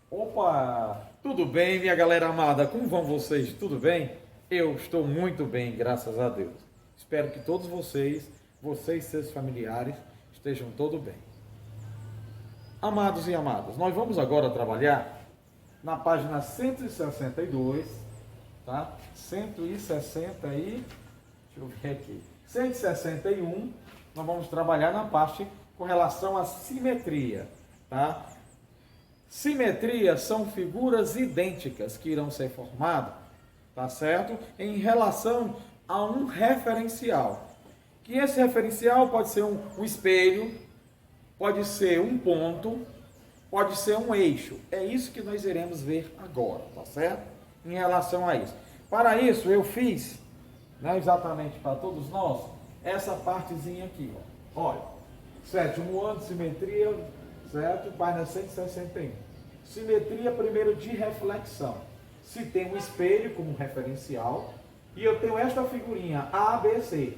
Opa, tudo bem, minha galera amada? Como vão vocês? Tudo bem? Eu estou muito bem, graças a Deus. Espero que todos vocês e seus familiares estejam todos bem. Amados e amadas, nós vamos agora trabalhar na página 162, tá? 160 e... deixa eu ver aqui. 161, nós vamos trabalhar na parte com relação à simetria, tá? Simetria são figuras idênticas que irão ser formadas, tá certo? Em relação a um referencial. Que esse referencial pode ser um espelho, pode ser um ponto, pode ser um eixo. É isso que nós iremos ver agora, tá certo? Em relação a isso. Para isso eu fiz, né, exatamente para todos nós, essa partezinha aqui, ó. Olha, sétimo ano, simetria, certo? Página 161. Simetria, primeiro, de reflexão. Se tem um espelho como referencial, e eu tenho esta figurinha A, B, C.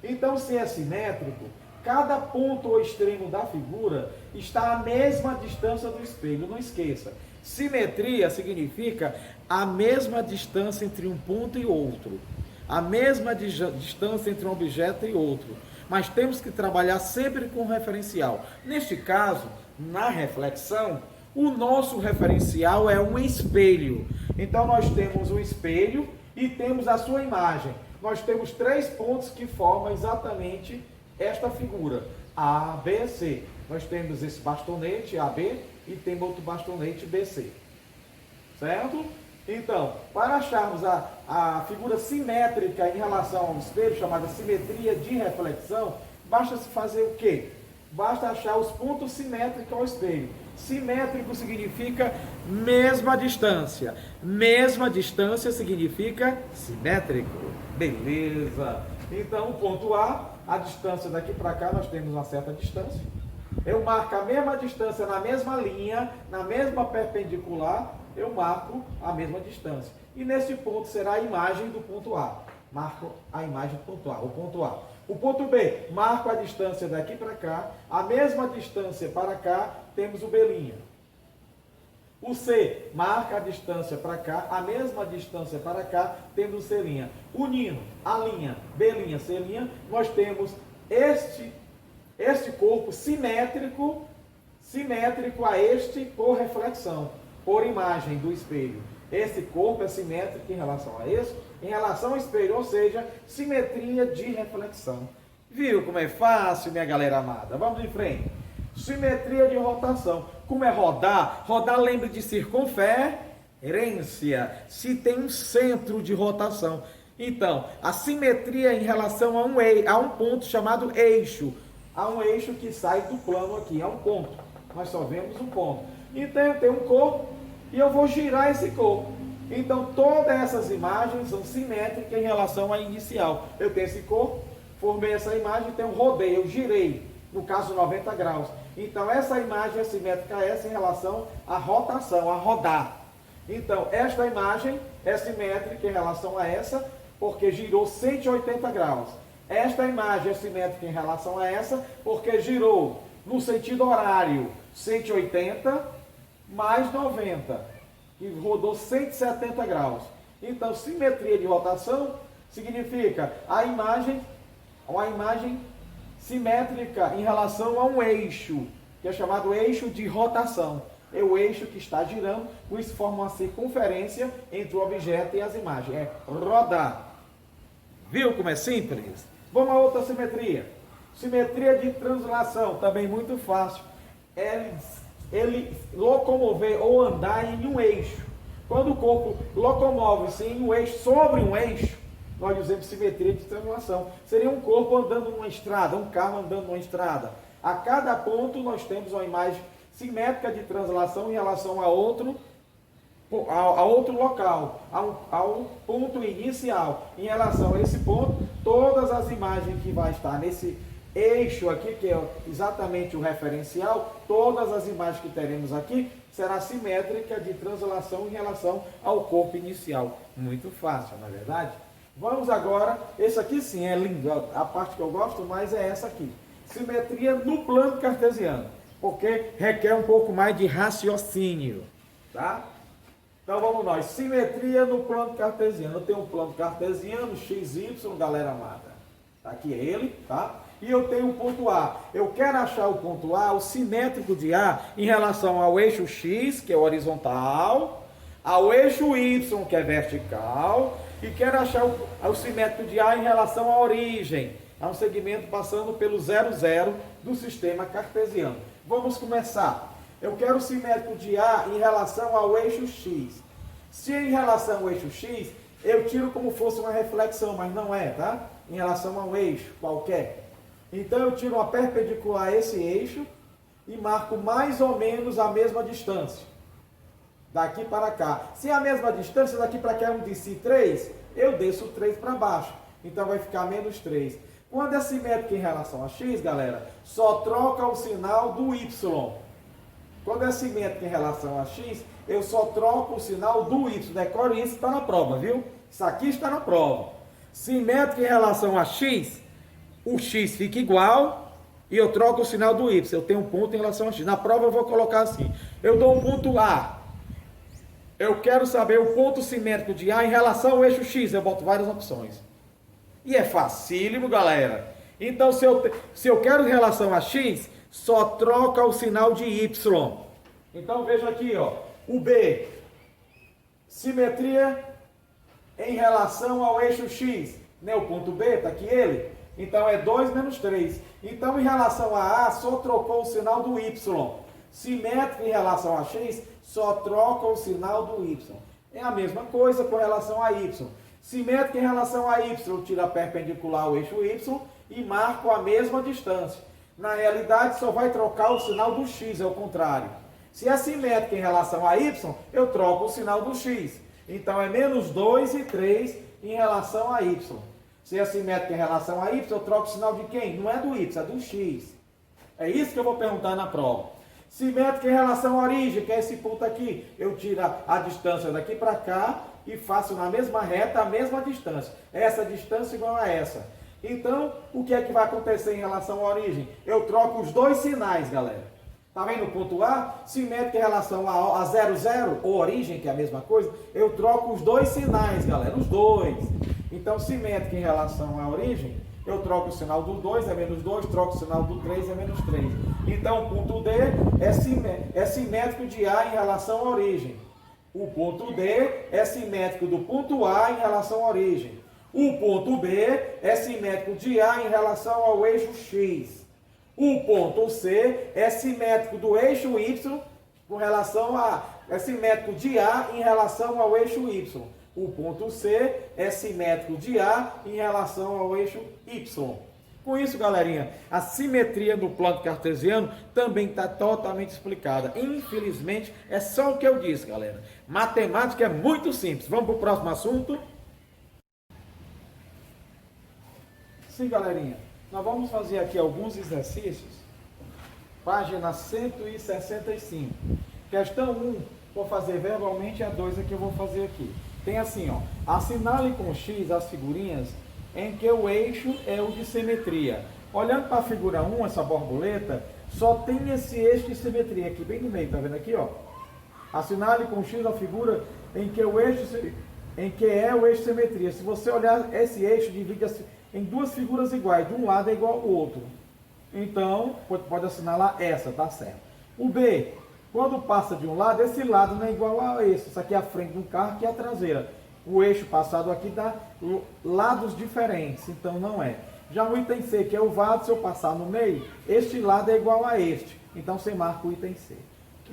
Então, se é simétrico, cada ponto ou extremo da figura está à mesma distância do espelho. Não esqueça, simetria significa a mesma distância entre um ponto e outro. A mesma distância entre um objeto e outro. Mas temos que trabalhar sempre com referencial. Neste caso, na reflexão, o nosso referencial é um espelho. Então, nós temos o espelho e temos a sua imagem. Nós temos três pontos que formam exatamente esta figura, A, B, C. Nós temos esse bastonete AB e temos outro bastonete BC. Certo? Então, para acharmos a figura simétrica em relação ao espelho, chamada simetria de reflexão, basta se fazer o quê? Basta achar os pontos simétricos ao espelho. Simétrico significa mesma distância. Mesma distância significa simétrico. Beleza. Então, o ponto A distância daqui para cá, nós temos uma certa distância. Eu marco a mesma distância na mesma linha, na mesma perpendicular, eu marco a mesma distância. E nesse ponto será a imagem do ponto A. Marco a imagem do ponto A, o ponto A. O ponto B, marco a distância daqui para cá, a mesma distância para cá, temos o B'. O C, marca a distância para cá, a mesma distância para cá, temos o C'. Unindo a linha B', C', nós temos este corpo simétrico a este por reflexão, por imagem do espelho. Esse corpo é simétrico em relação a esse, em relação ao espelho, ou seja, simetria de reflexão. Viu como é fácil, minha galera amada? Vamos em frente. Simetria de rotação. Como é rodar? Rodar lembra de circunferência, se tem um centro de rotação. Então, a simetria em relação a um ponto chamado eixo. Há um eixo que sai do plano aqui, é um ponto. Nós só vemos um ponto. Então, eu tenho um corpo e eu vou girar esse corpo. Então, todas essas imagens são simétricas em relação à inicial. Eu tenho esse corpo, formei essa imagem, então eu rodei, eu girei, no caso 90 graus. Então, essa imagem é simétrica a essa em relação à rotação, a rodar. Então, esta imagem é simétrica em relação a essa, porque girou 180 graus. Esta imagem é simétrica em relação a essa, porque girou no sentido horário 180 mais 90, e rodou 170 graus. Então, simetria de rotação significa uma imagem simétrica em relação a um eixo, que é chamado eixo de rotação. É o eixo que está girando, com isso forma uma circunferência entre o objeto e as imagens. É rodar. Viu como é simples? Vamos a outra simetria. Simetria de translação, também muito fácil. Ele locomover ou andar em um eixo. Quando o corpo locomove-se em um eixo, sobre um eixo, nós dizemos simetria de translação. Seria um corpo andando numa estrada, um carro andando numa estrada. A cada ponto nós temos uma imagem simétrica de translação em relação a outro local, ao ponto inicial. Em relação a esse ponto, todas as imagens que vai estar nesse eixo aqui, que é exatamente o referencial, todas as imagens que teremos aqui será simétrica de translação em relação ao corpo inicial. Muito fácil, não é verdade? Vamos agora, esse aqui sim é lindo, a parte que eu gosto mais é essa aqui. Simetria no plano cartesiano, porque requer um pouco mais de raciocínio. tá? Então vamos nós, simetria no plano cartesiano. Eu tenho um plano cartesiano, XY, galera amada. Aqui é ele, tá? E eu tenho o ponto A. Eu quero achar o ponto A, o simétrico de A, em relação ao eixo X, que é horizontal, ao eixo Y, que é vertical, e quero achar o simétrico de A em relação à origem, a um segmento passando pelo 0, 0 do sistema cartesiano. Vamos começar. Eu quero o simétrico de A em relação ao eixo X. Se em relação ao eixo X, eu tiro como fosse uma reflexão, mas não é, tá? Em relação ao eixo qualquer. Então eu tiro uma perpendicular a esse eixo e marco mais ou menos a mesma distância. Daqui para cá. Se é a mesma distância, daqui para cá eu disse 3, eu desço 3 para baixo. Então vai ficar menos 3. Quando é simétrico em relação a x, galera, só troca o sinal do y. Quando é simétrico em relação a x, eu só troco o sinal do y. Decore isso, está na prova, viu? Isso aqui está na prova. Simétrico em relação a x, o x fica igual e eu troco o sinal do y. Eu tenho um ponto em relação a x. Na prova eu vou colocar assim. Eu dou um ponto A. Eu quero saber o ponto simétrico de A em relação ao eixo x. Eu boto várias opções. E é facílimo, galera. Então, se eu quero em relação a x, só troca o sinal de y. Então, veja aqui, ó. O B. Simetria em relação ao eixo x. Né? O ponto B, está aqui ele. Então, é 2 menos 3. Então, em relação a A, só trocou o sinal do y. Simétrico em relação a x, só troca o sinal do y. É a mesma coisa com relação a y. Simétrico em relação a y, eu tiro a perpendicular ao eixo y e marco a mesma distância. Na realidade, só vai trocar o sinal do x, é o contrário. Se é simétrico em relação a y, eu troco o sinal do x. Então, é menos 2 e 3 em relação a y. Se é simétrico em relação a y, eu troco o sinal de quem? Não é do y, é do x. É isso que eu vou perguntar na prova. Simétrico em relação à origem, que é esse ponto aqui. Eu tiro a distância daqui para cá e faço na mesma reta a mesma distância. Essa distância igual a essa. Então, o que é que vai acontecer em relação à origem? Eu troco os dois sinais, galera. Tá vendo o ponto A? Simétrico em relação a 0, 0, ou origem, que é a mesma coisa, eu troco os dois sinais, galera, os dois. Então, simétrico em relação à origem, eu troco o sinal do 2, é menos 2, troco o sinal do 3, é menos 3. Então, o ponto D é simétrico de A em relação à origem. O ponto D é simétrico do ponto A em relação à origem. O ponto B é simétrico de A em relação ao eixo X. O ponto C é simétrico do eixo Y com relação a... é simétrico de A em relação ao eixo Y. O ponto C é simétrico de A em relação ao eixo Y. Com isso, galerinha, a simetria do plano cartesiano também está totalmente explicada. Infelizmente, é só o que eu disse, galera. Matemática é muito simples. Vamos para o próximo assunto? Sim, galerinha. Nós vamos fazer aqui alguns exercícios. Página 165. Questão 1, vou fazer verbalmente, a 2 é que eu vou fazer aqui. Tem assim, ó. Assinale com X as figurinhas em que o eixo é o de simetria. Olhando para a figura 1, essa borboleta, só tem esse eixo de simetria aqui, bem no meio, tá vendo aqui, ó? Assinale com X a figura em que é o eixo de simetria. Se você olhar, esse eixo divide em duas figuras iguais, de um lado é igual ao outro. Então, pode assinalar essa, tá certo. O B, quando passa de um lado, esse lado não é igual a esse. Isso aqui é a frente do carro, aqui é a traseira. O eixo passado aqui dá lados diferentes, então não é. Já o item C, que é o vado, se eu passar no meio, este lado é igual a este. Então você marca o item C.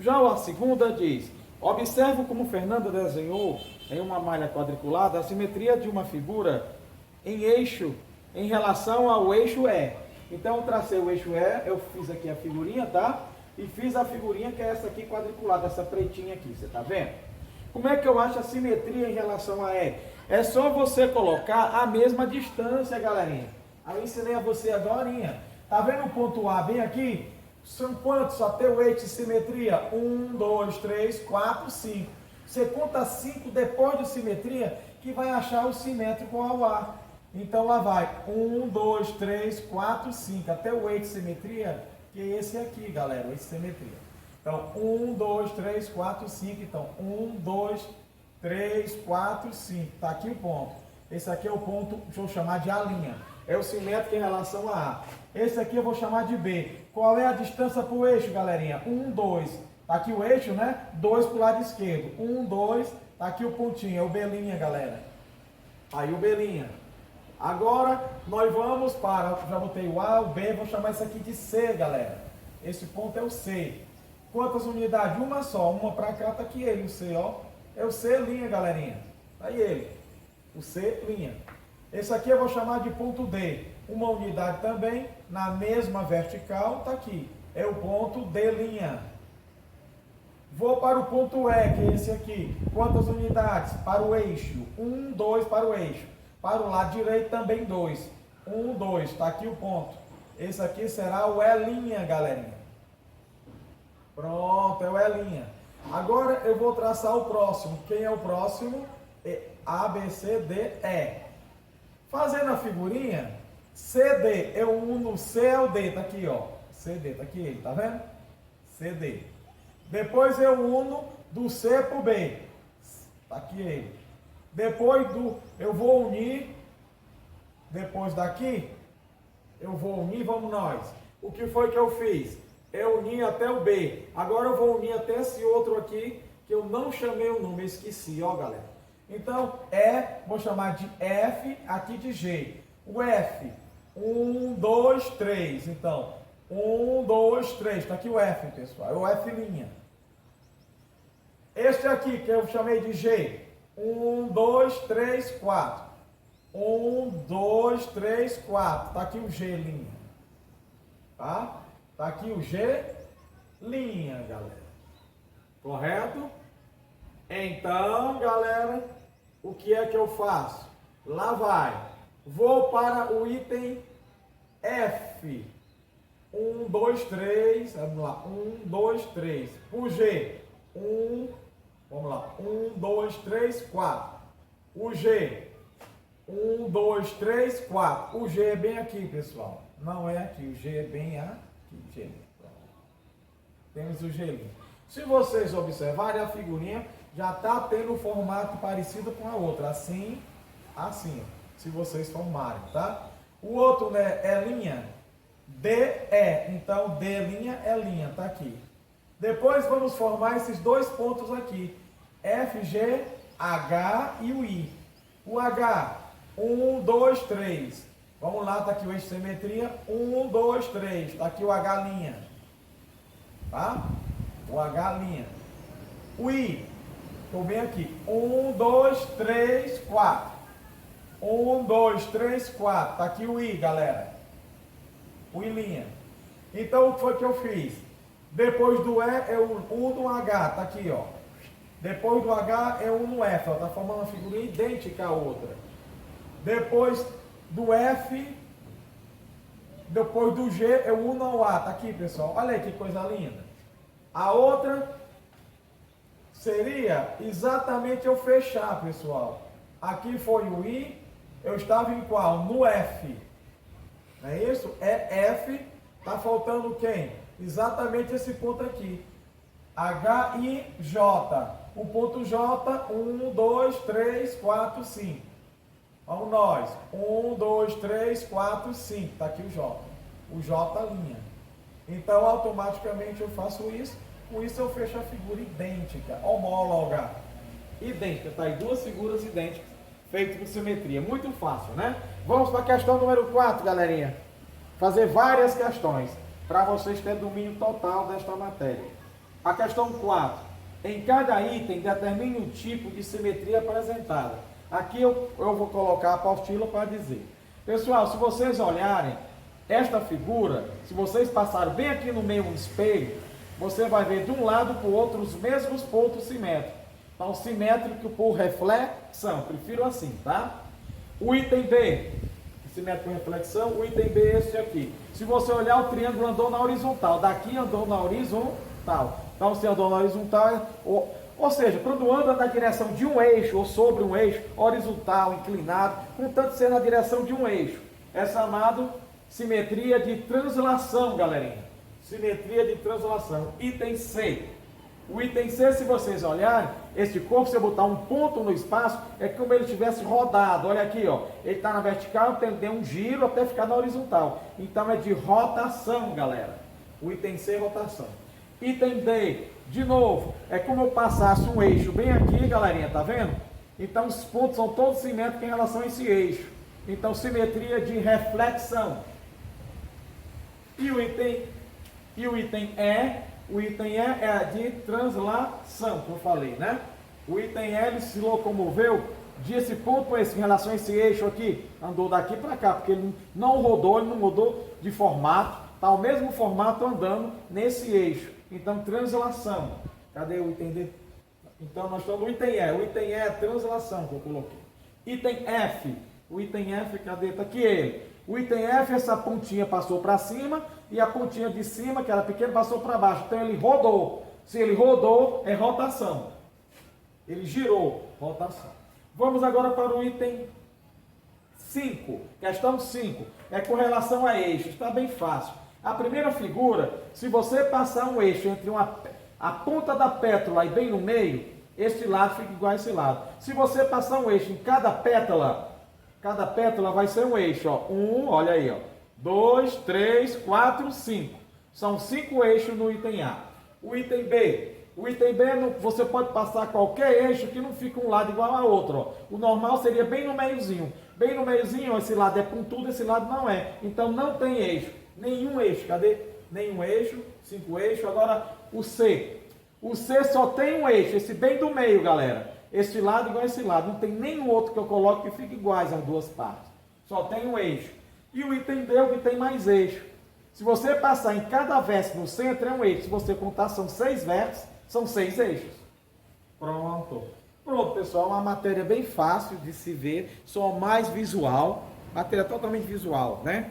Já a segunda diz, observe como Fernanda desenhou em uma malha quadriculada a simetria de uma figura em eixo, em relação ao eixo E. Então eu tracei o eixo E, eu fiz aqui a figurinha, tá? E fiz a figurinha que é essa aqui quadriculada, essa pretinha aqui, você tá vendo? Como é que eu acho a simetria em relação a E? É só você colocar a mesma distância, galerinha. Aí eu ensinei a você agorinha. Tá vendo o ponto A bem aqui? São quantos? Só tem o eixo de simetria? 1, 2, 3, 4, 5. Você conta 5 depois de simetria que vai achar o simétrico ao A. Então lá vai 1, 2, 3, 4, 5. Até o eixo de simetria, que é esse aqui, galera, o eixo de simetria. Então, 1, 2, 3, 4, 5. Então, 1, 2, 3, 4, 5. Está aqui o ponto. Esse aqui é o ponto, deixa eu chamar de A'. É o simétrico em relação a A. Esse aqui eu vou chamar de B. Qual é a distância para o eixo, galerinha? 1, 2. Está aqui o eixo, né? 2 para o lado esquerdo. 1, 2. Está aqui o pontinho, é o B', galera. Aí o B'. Agora, nós vamos para, já botei o A, o B, vou chamar isso aqui de C, galera. Esse ponto é o C. Quantas unidades? Uma só. Uma para cá, está aqui ele, o C, ó. É o C', galerinha. Aí ele. O C'. Esse aqui eu vou chamar de ponto D. Uma unidade também, na mesma vertical, está aqui. É o ponto D'. Vou para o ponto E, que é esse aqui. Quantas unidades? Para o eixo. 1, 2 para o eixo. Para o lado direito também 2. 1, 2. Está aqui o ponto. Esse aqui será o E', galerinha. Pronto, é o E'. Agora eu vou traçar o próximo. Quem é o próximo? A, B, C, D, E. Fazendo a figurinha, CD, eu uno C é o D, tá aqui, ó. CD, tá aqui ele, tá vendo? CD. Depois eu uno do C pro B. Tá aqui ele. Depois eu vou unir, depois daqui, eu vou unir, vamos nós. O que foi que eu fiz? Eu uni até o B. Agora eu vou unir até esse outro aqui, que eu não chamei o nome, eu esqueci, ó, galera. Então, vou chamar de F, aqui de G. O F, 1, 2, 3. Então, 1, 2, 3. Está aqui o F, pessoal. É o F'. Este aqui, que eu chamei de G. 1, 2, 3, 4. 1, 2, 3, 4. Está aqui o G'. Tá? Está aqui o G', galera. Correto? Então, galera, o que é que eu faço? Lá vai. Vou para o item F. 1, 2, 3. Vamos lá. 1, 2, 3. O G. 1. Vamos lá. 1, 2, 3, 4. O G. 1, 2, 3, 4. O G é bem aqui, pessoal. Não é aqui. O G é bem aqui. G. Temos o G. Se vocês observarem a figurinha, já está tendo um formato parecido com a outra. Assim, assim. Se vocês formarem, tá? O outro, né, é linha. DE. Então, D' é linha. Tá aqui. Depois vamos formar esses dois pontos aqui. FG, H e o I. O H. 1, 2, 3. Vamos lá, tá aqui o eixo de simetria. 1, 2, 3. Tá aqui o H'. Tá? O H'. O I. Estou bem aqui. 1, 2, 3, 4. 1, 2, 3, 4. Está aqui o I, galera. O I'. Então, o que foi que eu fiz? Depois do E, eu uno no H. Está aqui, ó. Depois do H, eu uno no F. Está formando uma figurinha idêntica à outra. Depois do F, depois do G, eu uno ao A. Está aqui, pessoal. Olha aí que coisa linda. A outra seria exatamente eu fechar, pessoal. Aqui foi o I, eu estava em qual? No F. Não é isso? É F, está faltando quem? Exatamente esse ponto aqui. H, I, J. O ponto J, 1, 2, 3, 4, 5. Vamos nós. 1, 2, 3, 4, 5. Está aqui o J. O J'. Então, automaticamente eu faço isso. Com isso eu fecho a figura idêntica, homóloga. Idêntica, tá aí duas figuras idênticas, feitas com simetria. Muito fácil, né? Vamos para a questão número 4, galerinha. Fazer várias questões, para vocês terem domínio total desta matéria. A questão 4. Em cada item, determine o tipo de simetria apresentada. Aqui eu vou colocar a apostila para dizer. Pessoal, se vocês olharem esta figura, se vocês passarem bem aqui no meio um espelho, você vai ver de um lado para o outro os mesmos pontos simétricos. Então, simétrico por reflexão. Prefiro assim, tá? O item B, simétrico por reflexão. O item B é esse aqui. Se você olhar, o triângulo andou na horizontal. Daqui andou na horizontal. Então, se andou na horizontal, ou seja, quando anda na direção de um eixo ou sobre um eixo, horizontal, inclinado, contanto ser na direção de um eixo, é chamado simetria de translação, galerinha. Simetria de translação. Item C. O item C, se vocês olharem, esse corpo, se eu botar um ponto no espaço, é como ele tivesse rodado. Olha aqui, ó. Ele está na vertical, tem um giro até ficar na horizontal. Então é de rotação, galera. O item C é rotação. Item D, de novo, é como eu passasse um eixo bem aqui, galerinha, tá vendo? Então os pontos são todos simétricos em relação a esse eixo. Então simetria de reflexão. E o item E, o item E é a de translação, como eu falei, né? O item E, ele se locomoveu de esse ponto para esse, em relação a esse eixo aqui, andou daqui para cá, porque ele não mudou de formato, está o mesmo formato andando nesse eixo. Então, translação. Cadê o item D? Então, nós estamos no item E. O item E é a translação que eu coloquei. Item F. O item F, cadê? Está aqui ele. O item F, essa pontinha passou para cima e a pontinha de cima, que era pequena, passou para baixo. Então, ele rodou. Se ele rodou, é rotação. Ele girou, rotação. Vamos agora para o item 5. Questão 5. É com relação a eixos. Está bem fácil. A primeira figura, se você passar um eixo entre a ponta da pétala e bem no meio, este lado fica igual a esse lado. Se você passar um eixo em cada pétala vai ser um eixo. Ó. Olha aí, ó. 2, 3, 4, 5. São 5 eixos no item A. O item B. O item B, você pode passar qualquer eixo que não fica um lado igual ao outro. Ó. O normal seria bem no meiozinho. Bem no meiozinho, esse lado é pontudo, esse lado não é. Então não tem eixo. Nenhum eixo. Cadê? Nenhum eixo. 5 eixos. Agora o C. O C só tem um eixo. Esse bem do meio, galera. Este lado igual a esse lado. Não tem nenhum outro que eu coloque que fique iguais as duas partes. Só tem um eixo. E o item D é o que tem mais eixo. Se você passar em cada vértice no centro, é um eixo. Se você contar, são 6 vértices, são 6 eixos. Pronto. Pronto, pessoal. Uma matéria bem fácil de se ver, só mais visual. Matéria totalmente visual, né?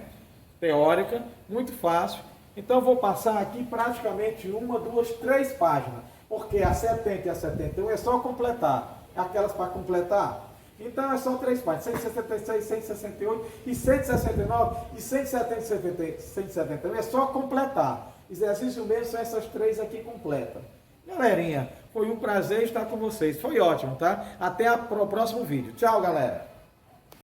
Teórica, muito fácil. Então, eu vou passar aqui praticamente 1, 2, 3 páginas. Porque a 70 e a 71 é só completar. Aquelas para completar. Então, é só 3 páginas. 166, 168 e 169 e 171 é só completar. Exercício mesmo são essas 3 aqui completas. Galerinha, foi um prazer estar com vocês. Foi ótimo, tá? Até o próximo vídeo. Tchau, galera.